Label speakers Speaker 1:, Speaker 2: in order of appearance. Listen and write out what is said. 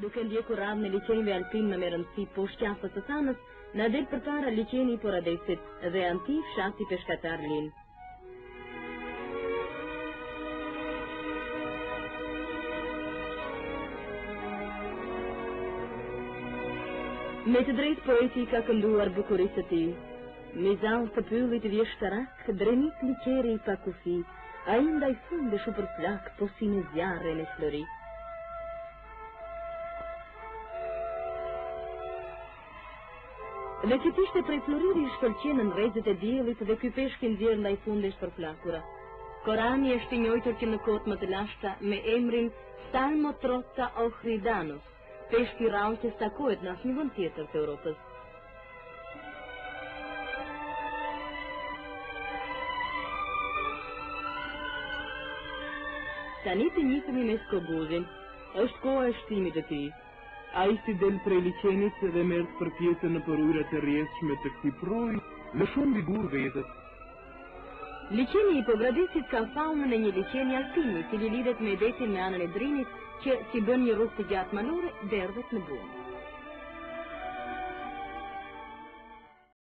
Speaker 1: Duke ndjekur radhën e liçenjve alpin me rëndësi poshtë së Thanës, na del përpara liçeni i Poradesit dhe anti fshati peshkatar Lin. Me të drejtë poeti ka kënduar bukurisë të tij. Mizall të pyllit vjeshtarak, drenit liqeri pa kufi, a i ndaj fundesh u për flak, po si me zjarre në flori. Dhe që tishte prej floriri shkëlqenë në rrezet e diellit dhe ky peshk i nxjerr ndaj fundesh për flakura. Korani është i njohur që në kohët më të lashta me emrin Salmotrota Ohridanus, peshk i rrallë që stakohet në asnjë vend tjetër të Europës. Tani të njihemi me Skoguzin, është koha e shtimit të tij.
Speaker 2: Ai si del prej liçenit dhe merr përpjesën në ujërat e rrjedhshme të këtij proji, me shumë ligur vetës.
Speaker 1: Liçeni i Poradesit ka faunën e një liçeni alpini, i cili lidhet me detin me anën e Drinit, që si bën një rrugë të gjatë malore, derdhet në Bunë.